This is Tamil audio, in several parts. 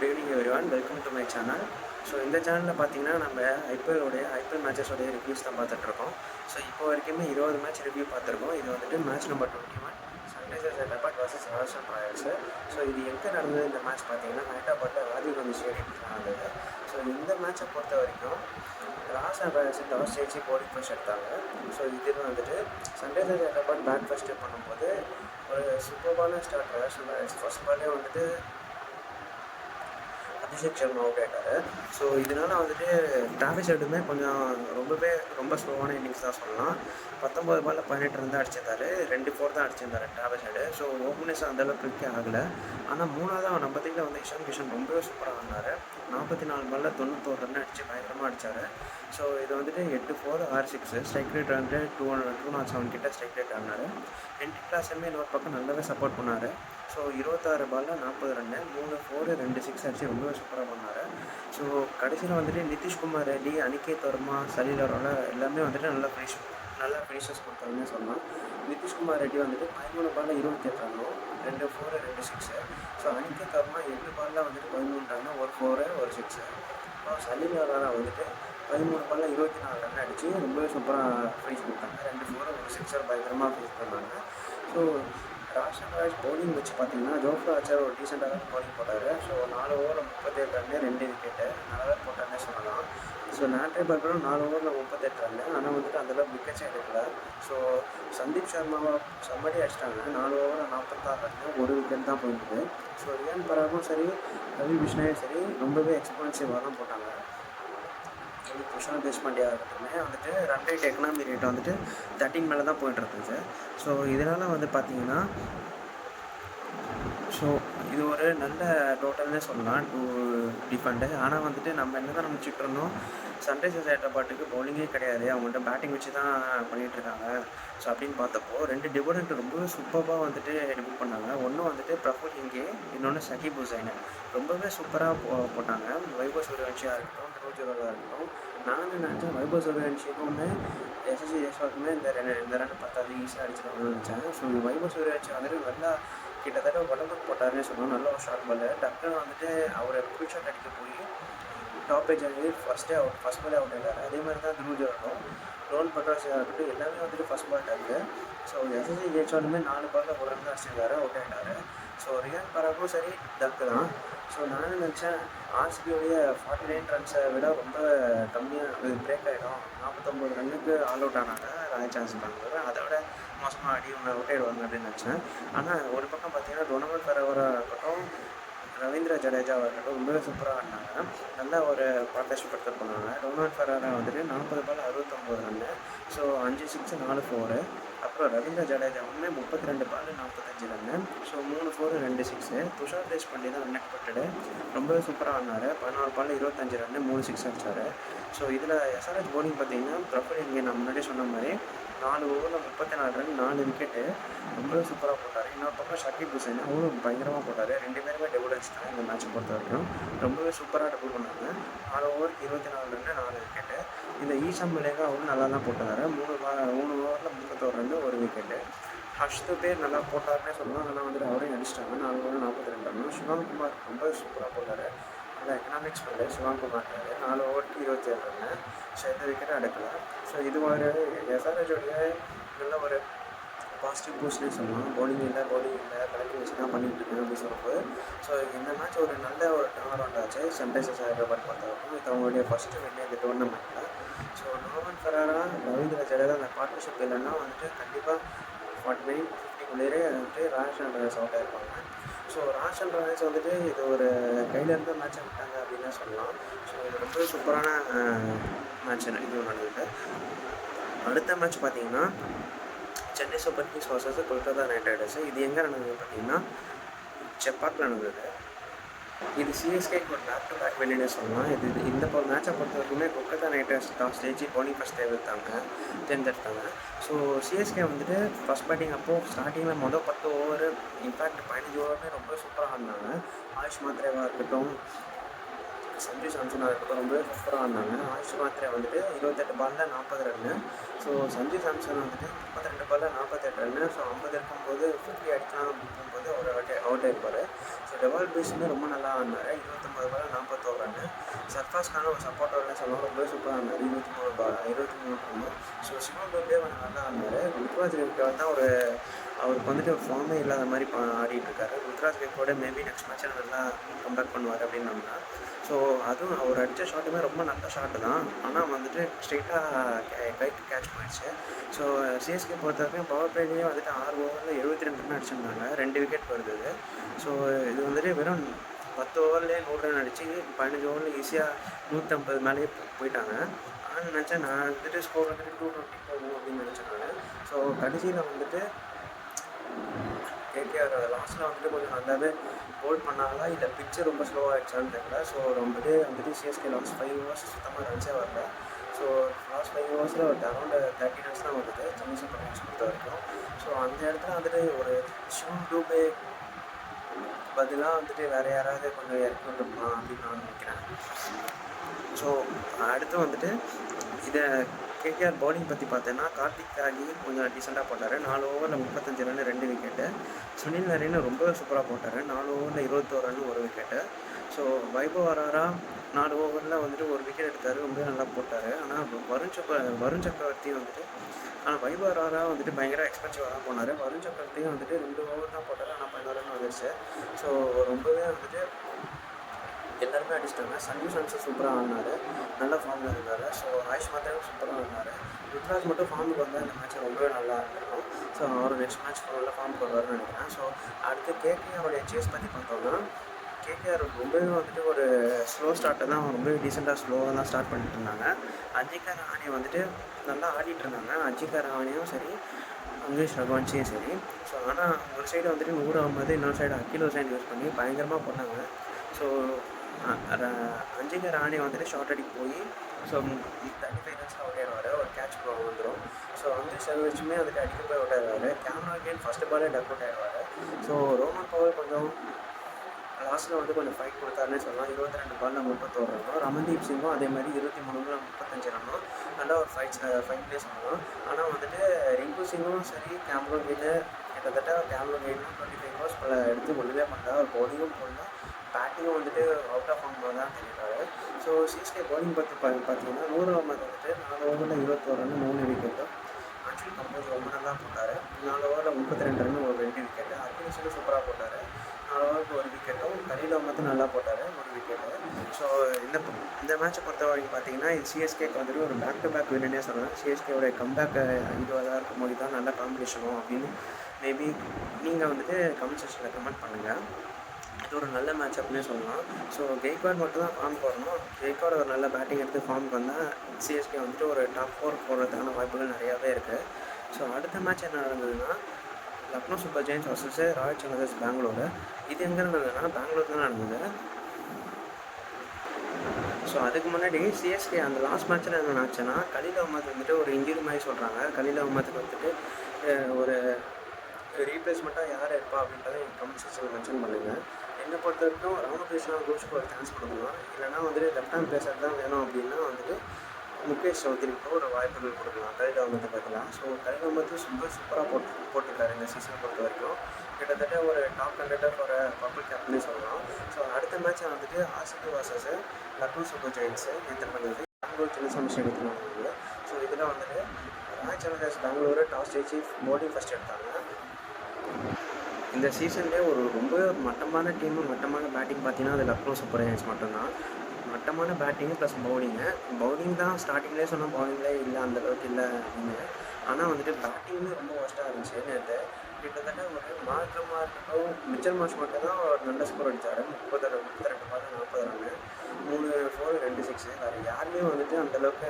Good evening everyone, welcome to my channel. So இந்த சேனலில் பார்த்தீங்கன்னா நம்ம ஐபிஎல் மேட்சஸோடைய ரிவ்யூஸ் தான் பார்த்துட்ருக்கோம். ஸோ இப்போ வரைக்குமே 20 மேட்ச் ரிவ்யூ பார்த்துருக்கோம். இது வந்துட்டு match number 21, Sunrisers Hyderabad vs Rajasthan royals. So இது எங்கே நடந்தது இந்த மேட்ச் பார்த்தீங்கன்னா ஹைதராபாத்தில் ராஜீவ் காந்தி ஸ்டேடியத்தில் நடந்தது. ஸோ இந்த மேட்சை பொறுத்த வரைக்கும் ராஜஸ்தான் ராயல்ஸ் டாஸ் ஜெயிச்சு போலிங் ஃபர்ஸ்ட் எடுத்தாங்க. ஸோ இதில் வந்துட்டு சன்ரைசர்ஸ் ஹைதராபாத் பேட் ஃபர்ஸ்ட் பண்ணும்போது ஒரு சூப்பர்பான ஸ்டார்ட் ராஜஸ்தான் ராயல்ஸ் ஃபர்ஸ்ட் பாலே வந்துட்டு அபிஷேக் சர்மா அவுட் ஆகிட்டார். ஸோ இதனால் வந்துட்டு டிராவிஸ் ஹெட்டுமே ரொம்ப ஸ்லோவான இன்னிங்ஸ் தான் சொல்லலாம். 19 பாலில் 18 ரன் தான் அடிச்சிருந்தாரு, 2 4 தான் அடிச்சிருந்தாரு டிராவிஸ் ஹெட்டு. ஸோ ஓப்பனர்ஸ் அந்தளவுக்கு கிளிக்கே ஆகலை. ஆனால் மூணாவது அவன் நம்ம டீமில் வந்து இஷான் கிஷன் ரொம்பவே சூப்பராக ஆனார். 44 பாலில் 91 ரன் அடித்து பயங்கரமாக அடித்தார். ஸோ இது வந்துட்டு 8 4 6 6 ஸ்ட்ரைக் ரேட் வந்து 207 கிட்ட ஸ்ட்ரைக் ரேட் ஆனார். ரெண்டு கிளாஸுமே இன்னொரு பக்கம் நல்லாவே சப்போர்ட் பண்ணார். ஸோ 26 பாலில் 40 ரன்னு, 3 4 2 6 அடிச்சு ரொம்பவே சூப்பராக பண்ணார். ஸோ கடைசியில் வந்துட்டு நிதிஷ்குமார் ரெட்டி, அனிகேத் வர்மா, சலீல் அரோரா எல்லாமே வந்துட்டு நல்லா ஃபினிஷர்ஸ் கொடுத்தாங்கன்னு சொல்லலாம். நிதிஷ்குமார் ரெட்டி வந்துட்டு 13 பாலில் 28 ரன்னும், 2 4 2 6. ஸோ அனிகேத் வர்மா 8 பாலில் வந்துட்டு 13 ரன்னு, 1 4 1 6. சலீல் அரோரா வந்துட்டு 13 பாலில் 24 ரன் அடித்து ரொம்பவே சூப்பராக ஃபினிஷ் கொடுத்தாங்க. 2 4 1 6 பயங்கரமாக ஃபினிஷ் பண்ணாங்க. ஸோ ராஜஸ்தான் ராயல்ஸ் பவுலிங் வச்சு பார்த்தீங்கன்னா ஜோஃப்ரா ஆர்ச்சர் ஒரு டீசெண்டாக பவுலிங் போட்டார். ஸோ 4 ஓவரில் 37 ரன்னு, 2 விக்கெட்டு நல்லாவே போட்டார்னே சொல்லலாம். ஸோ நாட்ரி பர்கரும் 4 ஓவரில் 38 ரன்னு, ஆனால் வந்துட்டு அந்தளவுக்கு விக்கெட்ஸே எடுக்கல. ஸோ சந்தீப் சர்மாவை செம்மடி அடிச்சிட்டாங்க. 4 ஓவரில் 46 ரன்னு, 1 விக்கெட் தான் போயிருந்தது. ஸோ ரியான் பராகும் சரி, ரவி பிஷ்னாயும் சரி ரொம்பவே எக்ஸ்பென்சிவாக தான் போட்டாங்க. துஷார் தேஷ்பாண்டியா இருக்கட்டுமே வந்துட்டு ரன் ரேட் எக்கனாமி ரேட் வந்துட்டு 13 மேலே தான் போயிட்டு இருந்துச்சு. ஸோ இதனால் வந்து பார்த்தீங்கன்னா ஸோ இது ஒரு நல்ல டோட்டல்னே சொல்லலாம் டூ டிஃபெண்டு. ஆனால் வந்துட்டு நம்ம என்ன தான் நினச்சிட்டு இருந்தோம், சன்ரைசர்ஸ் ஹைதராபாத்துக்கு பவுலிங்கே கிடையாது, அவங்கள்ட்ட பேட்டிங் வச்சு தான் பண்ணிகிட்ருக்காங்க. ஸோ அப்படின்னு பார்த்தப்போ 2 டிபோனண்ட் ரொம்பவே சூப்பராக வந்துட்டு டெபியூட் பண்ணாங்க. ஒன்று வந்துட்டு பிரஃபுல் இங்கே, இன்னொன்று சகிப் ஹுசைன் ரொம்பவே சூப்பராக போட்டாங்க. வைபவ் சூரியவன்ஷியாக இருக்கட்டும், ரோஜராக இருக்கட்டும். நான் நினச்சேன் வைபவ் சூரியவன்ஷிக்குமே எஸ்எஸ்சி ஜெய்ஸ்வாலுக்குமே இந்த ரன் பத்தாது ஈஸியாக அடிச்சிருக்காங்கன்னு நினச்சேன். ஸோ வைபவ் சூரியவன்ஷி வந்துட்டு நல்லா கிட்டத்தட்ட உடம்புக்கு போட்டாருன்னு சொல்லணும். நல்ல ஒரு ஷார்ட் பால். டக்குன்னு வந்துட்டு அவரை ஃபுல் ஷாட் அடிக்க போய் டாப் ஏஜ் ஆகி ஃபஸ்ட் பாலே அவுட் ஆகிட்டார். அதே மாதிரி தான் துருஜரும் ரோன் பட்ராஸியாக இருக்கட்டும் எல்லாமே வந்துட்டு ஃபஸ்ட் பால் டாக்கு. ஸோ எஸ்எஸ்சி ஜெயிச்சாலுமே 4 பாலில் ஒரு ரன் தான் அடிச்சிருக்காரு, அவுட் ஆகிட்டார். ஸோ ரியான் பராகும் சரி டக்கு தான். ஸோ நானும் நினச்சேன் ஆர்சிபியோடைய 49 ரன்ஸை விட ரொம்ப கம்மியாக பிரேக் ஆகிடும், 49 ரன்னுக்கு ஆல் அவுட் ஆனாங்க ராயல் சேலஞ்சர்ஸ் பெங்களூர், அதை விட மோசமாக அடி ஒன்று அவுட் ஆகிடுவாங்க அப்படின்னு நினச்சேன். ஆனால் ஒரு பக்கம் பார்த்தீங்கன்னா டொனால்ட் ஃபெரவராக இருக்கட்டும், ரவீந்திர ஜடேஜாவாக இருக்கட்டும் ரொம்பவே சூப்பராக ஆடினாங்க. நல்ல ஒரு பார்ட்னர்ஷிப் எடுத்து போனாங்க. டொனால்ட் ஃபெரவரா வந்துட்டு 40 பால் 69 ரன்னு, ஸோ 5 6 4 4. அப்புறம் ரவீந்திர ஜடேஜா வந்து 32 பால் 45 ரன்னு, ஸோ 3 4 2 6. துஷார் தேஷ்பாண்டே தான் அன்எக்ஸ்பெக்டடு ரொம்பவே சூப்பராக ஆடினார். 14 பால் 25 ரன்னு, 3 6 அடிச்சார். ஸோ இதில் எஸ்ஆர்எச் பவுலிங் பார்த்தீங்கன்னா பிரஃபுல் இங்கே நான் முன்னாடி சொன்ன மாதிரி 4 ஓவரில் 34 ரன், 4 விக்கெட்டு ரொம்பவே சூப்பராக போட்டார். இன்னொரு பக்கம் சகிப் ஹுசைன் அவரும் பயங்கரமாக போட்டார். 2 பேருமே டெபுட் அடிச்சிட்டாங்க இந்த மேட்சை பொறுத்த வரைக்கும். ரொம்பவே சூப்பராக டெபுட் பண்ணாங்க. 4 ஓவருக்கு 24 ரன்னு, 4 விக்கெட்டு. இந்த ஈஷான் மலேகா அவரும் நல்லா தான் போட்டார். 3 ஓவரில் 31 ரன்னு, 1 விக்கெட்டு. ஃபஸ்ட்டு பேர் நல்லா போட்டார்னே சொல்லலாம். ஆனால் வந்துட்டு அவரையும் அடிச்சிட்டாங்க. 4 ஓவரில் 42 ரன்னு. சிவகுமார் ரொம்ப சூப்பராக போட்டார். நல்லா எக்கனாமிக்ஸ் பண்ணல சிவகுமார் 4 ஓவருக்கு 27 ரன்னு, ஸோ எந்த விக்கெட்டும் எடுக்கல. ஸோ இது ஒரு எஸ்ஆர்எச்சோடைய நல்ல ஒரு பாசிட்டிவ் பூஸ்ட்னே சொல்லலாம். பவுலிங் இல்லை பேட்டிங் வச்சு தான் பண்ணிகிட்டு இருக்கேன் அப்படின்னு சொல்லும்போது. ஸோ இந்த மேட்ச் ஒரு நல்ல ஒரு டர்ன் அரவுண்ட் ஆச்சு சன்ரைசர்ஸ் ஹைதராபாத் பொறுத்தவரைக்கும். இது அவங்களுடைய ஃபஸ்ட்டு வின் இந்த டோர்னமெண்ட்டில். So Noman Ferreira, Ravindra Jadeja அந்த பார்ட்னர்ஷிப் இல்லைன்னா வந்துட்டு கண்டிப்பாக 49 50க்குள்ளேயே வந்துட்டு ராஜஸ்தான் ராயல்ஸ் அவுட் ஆகிருப்பாங்க. ஸோ ராஜஸ்தான் ராயல்ஸ் வந்துட்டு இது ஒரு கையில் இருந்த மேட்சை விட்டாங்க அப்படின்னு தான் சொல்லலாம். ஸோ இது ரொம்ப சூப்பரான மேட்ச் இது நடந்தது. அடுத்த மேட்ச் பார்த்தீங்கன்னா Chennai super Kings vs Kolkata night Riders. இது எங்கே நடந்தது பார்த்தீங்கன்னா செப்பாக்கில் நடந்தது. இது சிஎஸ்கேக்கு ஒரு பேக் டு பேக் வின்னு சொல்லலாம். இந்த மேட்சை பொறுத்த வரைக்குமே கொல்கத்தா நைட் ரைடர்ஸ் டாஸ் ஜெயிச்சு பவுலிங் ஃபஸ்ட் தேர்ந்தெடுத்தாங்க. ஸோ சிஎஸ்கே வந்துட்டு ஃபஸ்ட் பேட்டிங் அப்போது ஸ்டார்டிங்கில் 10 ஓவர் இன்ஃபேக்ட் 15 ஓவருமே ரொம்ப சூப்பராக ஆடினாங்க. ஆயுஷ் மாத்ரேவாக இருக்கட்டும், சஞ்சு சாம்சன் அதுக்கப்புறம் ரொம்பவே சூப்பராக ஆடினாங்க. ஆயுஷ் மாத்திரை வந்துட்டு 28 பால்ல 40 ரன்னு. ஸோ சஞ்சு சாம்சன் வந்துட்டு 32 பால்ல 48 ரன்னு. ஸோ 50 இருக்கும்போது 50 அடிக்கலாம் அப்படின்னு போகும்போது அவர் அவுட் ஆயிருப்பார். ஸோ டெவால் பீஸுமே ரொம்ப நல்லா ஆடினார். 29 பால்ல 41 ரன்னு. சர்ஃபாஸ் கான ஒரு சப்போர்ட் வரலன்னு சொல்லலாம், ரொம்பவே சூப்பராக ஆடினார். 23 ரன்னு. ஸோ சிவம் டூபே கொஞ்சம் நல்லா ஆடினார். ருத்ராஜ் கெய்க்வாட் தான் அவருக்கு வந்துட்டு ஒரு ஃபார்மே இல்லாத மாதிரி ஆடிட்டு இருக்காரு. ருத்ராஜ் கெய்க்வாட் மேபி நெக்ஸ்ட் மேட்ச்சில் நல்லா கம்பேக் பண்ணுவார் அப்படின்னு நம்பினா. ஸோ அதுவும் அவர் அடித்த ஷாட்டுமே ரொம்ப நல்ல ஷாட்டு தான். ஆனால் வந்துட்டு ஸ்ட்ரெயிட்டாக கைக்கு கேட்ச் போயிடுச்சு. ஸோ சிஎஸ்கே பொறுத்த வரைக்கும் பவர் பிளேலேயே வந்துட்டு 6 ஓவரில் 72 ரன் அடிச்சிருந்தாங்க. 2 விக்கெட் வருது. ஸோ இது வந்துட்டு வெறும் 10 ஓவர்லேயே 100 ரன் அடித்து 15 ஓவரில் ஈஸியாக 150 மேலேயே போயிட்டாங்க. ஆனால் நினச்சேன் நான் வந்துட்டு ஸ்கோர் வந்துட்டு 220 போகும் அப்படின்னு நினச்சேன் நான். ஸோ கடைசியில் வந்துட்டு கேகேஆர் லாஸ்ட்டில் வந்துட்டு கொஞ்சம் நல்லாவே ஹோல்ட் பண்ணாங்களா இல்லை பிச்சு ரொம்ப ஸ்லோவாகிடுச்சான்னு தெரியல. ஸோ வந்துட்டு சிஎஸ்கே லாஸ்ட் 5 ஓவர்ஸ் சுத்தமாக ரன்ஸே வரல. ஸோ லாஸ்ட் 5 ஓவர்ஸில் ஒரு அரௌண்ட் 30 ரன்ஸ் தான் வருது சென்னை சூப்பர் கிங்ஸ் பொறுத்த வரைக்கும். ஸோ அந்த இடத்துல வந்துட்டு ஒரு சிவம் டூபே பதிலாக வந்துட்டு வேறு யாராவது கொஞ்சம் இறக்கி விட்டுருக்கலாம் அப்படின்னு நான் நினைக்கிறேன். ஸோ அடுத்து வந்துட்டு இதை கேகேஆர் பவுலிங் பற்றி பார்த்தேன்னா கார்த்திக் தியாகி கொஞ்சம் டீசெண்டாக போட்டார். 4 ஓவரில் 35 ரன் 2 விக்கெட்டு. சுனில் நரேன் ரொம்ப சூப்பராக போட்டார். 4 ஓவரில் 21 run 1 wicket. So Vaibhav Arora 4 ஓவரில் வந்துட்டு 1 விக்கெட் எடுத்தார், ரொம்ப நல்லா போட்டார். ஆனால் வருண் சக்கரவர்த்தி வந்துட்டு வைபவ் அரோரா வந்துட்டு பயங்கர எக்ஸ்பென்சிவாக தான் போனார். வருண் சக்கரவர்த்தியும் வந்துட்டு 2 ஓவர் தான் போட்டார், ஆனால் 11 ரன் வந்துருச்சு. ஸோ ரொம்பவே வந்துட்டு எல்லாருமே அடிச்சிட்டாங்க. சஞ்சு சாம்சன் சூப்பராக ஆடினார், நல்ல ஃபார்மில் இருந்தார். ஸோ ஆயுஷ் மாத்திரம் சூப்பராக ஆடினார். ருத்ராஜ் மட்டும் ஃபார்முக்கு வந்தால் இந்த மேட்ச் ரொம்பவே நல்லா இருந்திருக்கும். ஸோ அவர் நெக்ஸ்ட் மேட்ச் நல்ல ஃபார்முக்கு வருவார்னு நினைக்கிறேன். ஸோ அடுத்து கேகேஆருடைய சேஸ் பற்றி பார்த்தோம்னா கேகேஆர் ரொம்பவே வந்துட்டு ஒரு ஸ்லோ ஸ்டார்ட்டை தான் ரொம்பவே டீசெண்டாக ஸ்லோவாக தான் ஸ்டார்ட் பண்ணிட்டு இருந்தாங்க. அஜிங்கா ரஹானே வந்துட்டு நல்லா ஆடிட்டு இருந்தாங்க. அஜிங்கா ரஹானேயும் சரி, அங்கேஷ் ரகுவன்ஷியும் சரி. ஸோ ஆனால் ஒரு சைடு வந்துட்டு 100 ஆகும்போது இன்னொரு சைடு அகில் ஹுசைன் யூஸ் பண்ணி பயங்கரமாக போட்டாங்க. ஸோ அஜிங்கா ரஹானே வந்துட்டு ஷார்ட் அடிக்க போய் ஸோ 35 ரன்ஸ் அவுட் ஆயிடுவார், ஒரு கேட்ச் வந்துடும். ஸோ அங்கேஷ் ரகுவன்ஷுமே வந்துட்டு அடிக்க போய் அவுட் ஆயிடுவார். கேமரா கேன் ஃபஸ்ட்டு பாலே டக் அவுட் ஆயிடுவார். ஸோ ரோமன் பவர் கொஞ்சம் லாஸ்ட்டில் வந்து கொஞ்சம் ஃபைட் கொடுத்தாருன்னே சொல்லலாம். 22 பாலில் 31 ரன்னும். ரமன்தீப் சிங்கும் அதே மாதிரி 23 35 ரன்னும் நல்லா ஒரு ஃபைட்லேயே சொல்லலாம். ஆனால் வந்துட்டு ரிங்கு சிங்கும் சரி, கேமரூன் கெயின் கிட்டத்தட்ட கேமரூன் கெயின் 25 ஓவர்ஸ் எடுத்து ஒன்றுமே பண்ணல. ஒரு பவுலிங்கும் போடல, பேட்டிங்கும் வந்துட்டு அவுட் ஆஃப் ஃபார்ம் தான் தெரியுறாரு. ஸோ சிஎஸ்கே பவுலிங் பற்றி பார்த்தீங்கன்னா 100 ஓவர் வந்துட்டு 4 ஓவரில் 21 ரன் 3 விக்கெட்டு. அன்ஷுல் கம்போஸ் ரொம்ப நல்லா போட்டார். 4 ஓவரில் 32 ரன் ஒரு 2 விக்கெட்டு. அர்ஜுன் சூப்பராக போட்டார், 4 ஓவருக்கு 1 விக்கெட்டும். கலீல் அஹ்மத் நல்லா போட்டார், 1 விக்கெட்டு. ஸோ இந்த மேட்சை பொறுத்த வரைக்கும் பார்த்தீங்கன்னா இது சிஎஸ்கேக்கு வந்துட்டு ஒரு பேக் டு பேக் வின்னே சொல்லலாம். சிஎஸ்கேவோட கம்பேக் இதுவாக இருக்கும்போது தான் நல்ல காம்படிஷனும் அப்படின்னு மேபி நீங்கள் வந்துட்டு கமெண்ட் செக்ஷனில் கமெண்ட் பண்ணுங்கள். இது ஒரு நல்ல மேட்ச் அப்படின்னே சொல்லலாம். ஸோ கெய்க்வாட் மட்டும் தான் ஃபார்முக்கு வரணும். கெய்க்வாட் ஒரு நல்ல பேட்டிங் எடுத்து ஃபார்முக்கு வந்தால் சிஎஸ்கே வந்துட்டு ஒரு டாப் 4 போடுறதுக்கான வாய்ப்புகள் நிறையாவே இருக்குது. ஸோ அடுத்த மேட்ச் என்ன நடந்ததுன்னா Lucknow super giants versus royal challengers Bengaluru. இது எங்கே நடந்ததுன்னா பெங்களூர் தான் நடந்தது. ஸோ அதுக்கு முன்னாடி சிஎஸ்கே அந்த லாஸ்ட் மேட்ச்சில் என்ன ஆச்சுன்னா கலீல் அஹ்மத் வந்துட்டு ஒரு இன்ஜுரி மாதிரி சொல்கிறாங்க. கலீல் அஹ்மத்துக்கு வந்துட்டு ஒரு ரீப்ளேஸ்மெண்ட்டாக யார் இருப்பா அப்படின்றத எங்கள் கமெண்ட் செக்ஷனில் மென்ஷன் பண்ணுங்கள். என்னை பொறுத்த வரைக்கும் ராமகிருஷ்ணா கோஷ்க்கு ஒரு சான்ஸ் கொடுக்கலாம். இல்லைனா வந்துட்டு லெஃப்ட் ஹேண்ட் பேசர் தான் வேணும் அப்படின்னா வந்துட்டு முகேஷ் சௌத்ரிக்கு ஒரு வாய்ப்புகள் கொடுக்கலாம் கலீல் அஹ்மத்தை பார்க்கலாம். ஸோ கலீல் அஹ்மத் சூப்பராக போட்டிருக்காரு இந்த சீசனை பொறுத்த வரைக்கும். கிட்டத்தட்ட ஒரு டாப் கண்டக்டர் ஒரு பர்பிள் கேப்னே சொல்லலாம். ஸோ அடுத்த மேட்ச்சை வந்துட்டு ஆர்சிபி வர்சஸ் லக்னோ சூப்பர் ஜெயின்ஸு நேற்று நடந்தது. பெங்களூர் சின்னசாமி ஸ்டேடியத்தில் நடந்தது. ஸோ இதில் வந்துட்டு ராயல் சேலஞ்சர்ஸ் பெங்களூரு டாஸ் ஜெயிச்சு பவுலிங் ஃபஸ்ட் எடுத்தாங்க. இந்த சீசன்லேயே ஒரு ரொம்ப மட்டமான டீமு, மட்டமான பேட்டிங் பார்த்தீங்கன்னா அது லக்னோ சூப்பர் ஜெயின்ஸ் மட்டும்தான். மட்டமான பேட்டிங்கு ப்ளஸ் பவுலிங் தான் ஸ்டார்டிங்லேயே சொன்னால் பவுலிங்லேயே இல்லை, அந்தளவுக்கு இல்லை அப்படின்னு. ஆனால் வந்துட்டு பேட்டிங்லேயே ரொம்ப ஒஸ்ட்டாக இருந்துச்சு நேற்று. கிட்டத்தட்ட ஒரு மார்க்கமாக இருக்கட்டும், மிச்சல் மார்ஷ் மட்டும் தான் ஒரு நல்ல ஸ்கோர் அடித்தார். 32 பால் 40 ரன்னு, 3 4 2 6. வேறு யாருமே வந்துட்டு அந்தளவுக்கு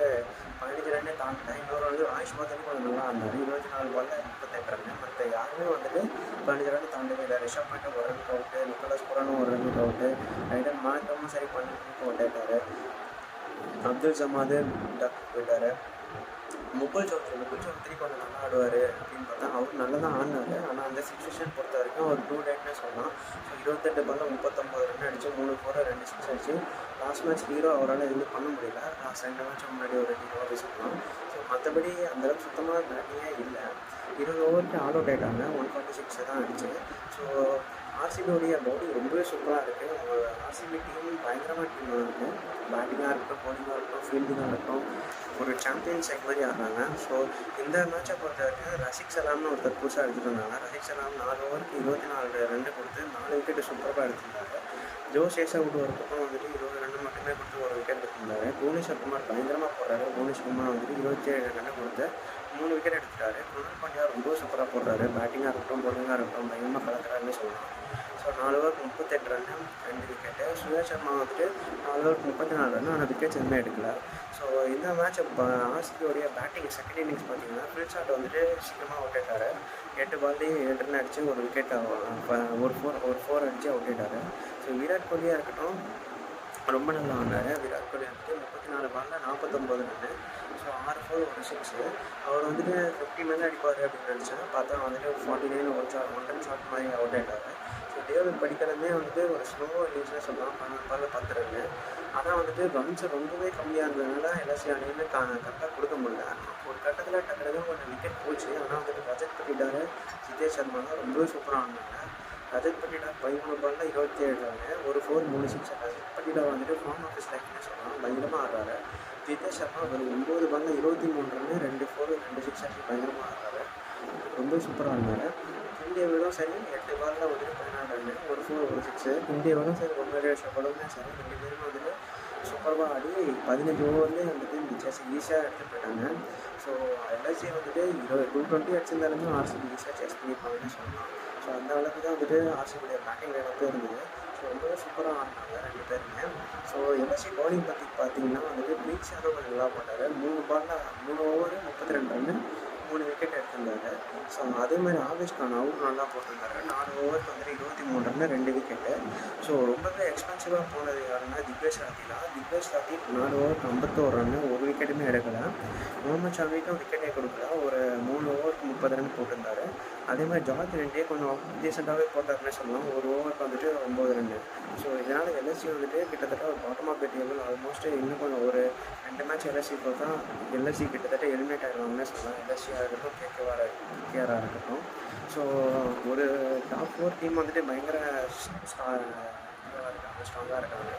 15 ரன்னே தாண்டிட்டேன். இன்னொரு வந்து ஆயுஷ் மாத்திரம் கொஞ்சம் நல்லா இருந்தார். 24 பாலில் 38 ரன்னு. மற்ற யாருமே வந்துட்டு 15 ரன் தாண்டவே இல்லை. ரிஷப் பண்ணிட்டு 1 ரன் அவுட்டு, நிக்கோலஸ் புரானும் 1 ரன் அவுட்டு, ஐடன் மார்க்கமும் சரி 12 ரன் அவுட் ஆகிட்டார். அப்துல் சமாது டக் போயிட்டார். முகுல் சௌத்ரி கொஞ்சம் நல்லா ஆடுவார் அப்படின்னு பார்த்தா அவர் நல்லா தான் ஆடினார். ஆனால் அந்த சிச்சுவேஷன் பொறுத்த வரைக்கும் அவர் டூ டேட்னே சொல்லலாம். ஸோ 28 பால்ல 39 ரன் அடிச்சு 3 4 2 6 அடிச்சு லாஸ்ட் மேட்ச் ஹீரோ அவரால் எதுவுமே பண்ண முடியல. லாஸ்ட் 2 மேட்ச் முன்னாடி ஒரு ஹீரோவாக சொல்லலாம். ஸோ மற்றபடி அந்தளவுக்கு சுத்தமாக பேட்டிங்கே இல்லை. 20 ஓவருக்கு ஆல் அவுட் ஆகிட்டாங்க. 146 தான் அடிச்சு. ஸோ ஆர்சிபியோடைய பவுலிங் ரொம்பவே சூப்பராக இருக்குது. அவங்க ஆர்சிபி டீம் பயங்கரமாக டீமாக இருக்குது. பேட்டிங்காக இருக்கட்டும், பவுலிங்காக இருக்கட்டும், ஃபீல்டிங்காக இருக்கட்டும், ஒரு சாம்பியன் சைட் மாதிரி ஆடுறாங்க. ஸோ இந்த மேட்சை பொறுத்த வரைக்கும் ரஷிக் சலாம்னு ஒருத்தர் புதுசாக எடுத்துகிட்டு வந்தாங்க. ரஷிக் சலாம் 4 ஓவருக்கு 24 ரன் கொடுத்து 4 விக்கெட்டு சூப்பராக எடுத்திருந்தாரு. ஜோஸ் ஏசாவுட் ஒரு பக்கம் வந்துட்டு 20 ரன் மட்டுமே கொடுத்து 1 விக்கெட் எடுத்திருந்தாரு. புவனேஸ்வர் குமார் பயங்கரமாக போடுறாரு. புவனேஸ்வர் குமார் வந்துட்டு 27 ரன் கொடுத்து 3 விக்கெட் எடுத்துட்டாரு. குணால் பாண்டியா ரொம்ப சூப்பராக போடுறாரு. பேட்டிங்காக இருக்கட்டும், பவுலிங்காக இருக்கட்டும் பயங்கரமாக கலக்கிறாருன்னு சொல்லலாம். ஸோ 4 ஓவருக்கு 38 ரன் 2 விக்கெட்டு. சுரேஷ் சர்மா வந்துட்டு 4 ஓவருக்கு 34 ரன், ஆனால் விக்கெட்ஸ் எதுவுமே எடுக்கல. ஸோ இந்த மேட்ச் ஆர்சிபியோடைய பேட்டிங் செகண்ட் இன்னிங்ஸ் பார்த்தீங்கன்னா ஃபில்ஷாட் வந்துட்டு சீக்கிரமாக அவுட் ஆயிட்டார். 8 பால்லேயே 7 ரன் அடித்து ஒரு விக்கெட் ஒரு ஃபோர் அடித்து அவுட் ஆயிட்டார். ஸோ விராட் கோலியாக இருக்கட்டும் ரொம்ப நல்லா ஆனார். விராட் கோலி வந்துட்டு 34 பாலில் 49 ரன்னு. ஸோ 6 4 1 6. அவர் வந்துட்டு 50 மேலே அடிப்பார் அப்படின்னு நினச்சேன். பார்த்தா வந்துட்டு 49 1 ரன் ஷாட் மாதிரி அவுட் ஆகிட்டார். ஸோ டேவிட் படிக்கலுமே வந்துட்டு ஒரு ஸ்லோ இன்னிங்ஸ்னே சொல்லலாம். 12 பாலில் 10 ரன்னு. ஆனால் வந்துட்டு ரன்ஸ் ரொம்பவே கம்மியாக இருந்ததுனால எல்எஸ்சி அணியுமே கரெக்டாக கொடுக்க முடியல. ஒரு கட்டத்தில் டக்குனு கொஞ்சம் விக்கெட் போச்சு. ஆனால் வந்துட்டு ரஜத் பட்டிடார், ஜிதேஷ் சர்மாலாம் ரொம்பவே சூப்பராக ஆனாங்க. ரஜத் பட்டிடார் 13 பாலில் 27 ரன்னு, ஒரு 4 3 6. ரஜத் பட்டிடார் வந்துட்டு ஃபார்ம் ஆஃபீஸ் லைஃப்னே சொல்லலாம். பயங்கரமாக ஆடுறாரு. ஜிதேஷ் சர்மா ஒரு 9 பாலில் 23 ரன்னு, 2 4 2 6 அடிச்சு பயங்கரமாக ஆடுறாரு. ரொம்ப சூப்பராக ஆடினார். இந்தியாவிலும் சரி 8 பாலில் வந்துட்டு 14 ரன்னு, ஒரு 4 ஒரு 6. இந்தியாவிலும் சரி பொம்மரேஷ் ஷபலுமே சரி 2 பேருமே வந்துட்டு சூப்பராக ஆடி 15 ஓவர்லேயே வந்துட்டு இந்த சேஸ் ஈஸியாக எடுத்துகிட்டு போயிட்டாங்க. ஸோ எல்எஸ்சி வந்துட்டு 220 அடிச்சிருந்தாலுமே ஆர்சிபி ஈஸியாக சேஸ் பண்ணியிருப்பாங்கன்னு சொல்லலாம். ஸோ அந்த அளவுக்கு தான் வந்துட்டு ஆர்சிபியோடைய பேட்டிங் லைனப்பே இருந்தது. ஸோ ரொம்பவே சூப்பராக ஆடினாங்க 2 பேருமே. ஸோ எல்எஸ்சி பவுலிங் பற்றி பார்த்தீங்கன்னா வந்துட்டு ப்ரீத் ஷாடோ கொஞ்சம் நல்லா போட்டார். 3 பாலில் 3 ஓவர் 32 ரன்னு, 3 விக்கெட் எடுத்திருந்தாரு. ஸோ அதே மாதிரி ஆவேஷ் கான் அவரும் நல்லா போட்டிருந்தாரு. 4 ஓவருக்கு வந்துட்டு 23 ரன்னு, 2 விக்கெட்டு. ஸோ ரொம்பவே எக்ஸ்பென்சிவாக போனது யாருன்னா திக்னேஷ் ராத்தி தான். திக்னேஷ் ராத்தி 4 ஓவருக்கு 51 ரன்னு, ஒரு விக்கெட்டுமே எடுக்கலை. முகமது ஷாமிக்கும் விக்கெட்டே கொடுக்கல. ஒரு 3 ஓவருக்கு 30 ரன் போட்டிருந்தாரு. அதே மாதிரி ஜார்ஜ் ரெண்டே கொஞ்சம் டீசெண்டாகவே போட்டாருன்னு சொல்லலாம். ஒரு ஓவருக்கு வந்துட்டு 9 ரன்னு. ஸோ இதனால் எல்எஸ்சி வந்துட்டு கிட்டத்தட்ட ஒரு bottom of the table almost இன்னும் கொஞ்சம் ஒரு 2 மேட்ச் எல்எஸ்சி பார்த்தா எல்எஸ்சி கிட்டத்தட்ட எலிமினேட் ஆகிடுவாங்கன்னு சொல்லலாம். எல்எஸ்சியாக இருக்கட்டும், கேகேஆராக இருக்கட்டும். ஸோ ஒரு டாப் 4 டீம் வந்துட்டு பயங்கர ஸ்ட்ராங்காக இருக்காங்க.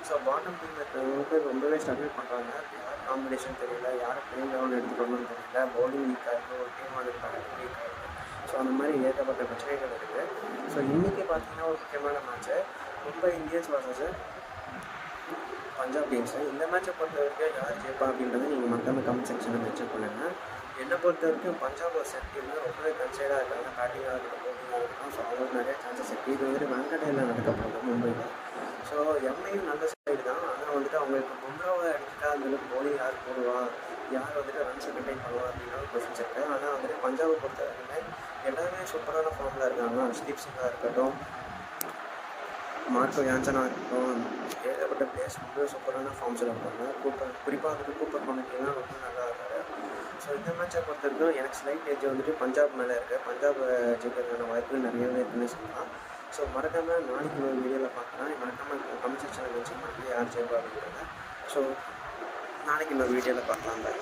ஸோ பாட்டம் டீம் இருக்கிறவங்களுக்கு ரொம்பவே ஸ்ட்ரகிள் பண்ணுறாங்க. யார் காம்பினேஷன் தெரியல, யார் பிளேயிங் லெவன் எடுத்துக்கணும்னு தெரியல. பவுலிங் வீக்காக இருக்குது, ஒரு டீம் வந்துட்டு பேட்டிங் வீக்காக இருக்குது. ஸோ அந்த மாதிரி ஏகப்பட்ட பிரச்சனைகள் இருக்குது. ஸோ இன்றைக்கி பார்த்தீங்கன்னா ஒரு முக்கியமான match Mumbai Indians versus Punjab kings. இந்த மேட்சை பொறுத்த வரைக்கும் யார் ஜெயிப்பா அப்படின்றத நீங்கள் மற்றவங்க கமெண்ட் செக்ஷனில் மென்ஷன் பண்ணுங்கள். என்னை பொறுத்த வரைக்கும் பஞ்சாப் ஒரு செட் டீம் ரொம்பவே கன்சைடாக இருக்காங்க. பேட்டிங்காக இருக்கட்டும், பவுலிங்காக இருக்கட்டும். ஸோ அவங்களுக்கு நிறைய சான்சஸ் இருக்குது. இது வந்துட்டு வெங்கடேயில் நடக்க போகுது மும்பையில். ஸோ எம்ஐயும் நல்ல சைடு தான். ஆனால் வந்துட்டு அவங்களுக்கு பும்ராவை அடிச்சுட்டா அந்தளவுக்கு பவுலிங் யார் போடுவா, யார் வந்துட்டு ரன்ஸை மெயின்டைன் பண்ணுவா அப்படின்னா கொஸ்டின்ஸ் இருக்குது. ஆனால் வந்துட்டு பஞ்சாபை பொறுத்த வரைக்குமே எல்லாருமே சூப்பரான ஃபார்மில் இருக்காங்க. ஹர்ஷ்தீப் சிங்காக இருக்கட்டும், மார்க்கோ யான்சனாக இருக்கட்டும், ஏகப்பட்ட பிளேயர்ஸ் ரொம்ப சூப்பரான ஃபார்ம்ஸில் இருக்காங்க. குறிப்பாக வந்துட்டு கூப்பர் கமிட்டிலாம் ரொம்ப நல்லா இருக்காரு. ஸோ இந்த மேட்சை பொறுத்த வரைக்கும் எனக்கு ஸ்லைட் ஏஜ் வந்துட்டு பஞ்சாப் மேலே இருக்குது. பஞ்சாப் ஜெயிக்கிறதுக்கான வாய்ப்புகள் நிறையவே இருக்குன்னு சொல்லலாம். ஸோ மறக்காமல் நாளைக்கு ஒரு வீடியோவில் பார்க்கலாம். மறக்காமல் கமெண்ட் செக்ஷனில் மென்ஷன் பண்ணி யார் ஜெயிப்பா அப்படிங்கிறத. ஸோ நாளைக்கு இன்னொரு வீடியோவில் பார்க்கலாம்.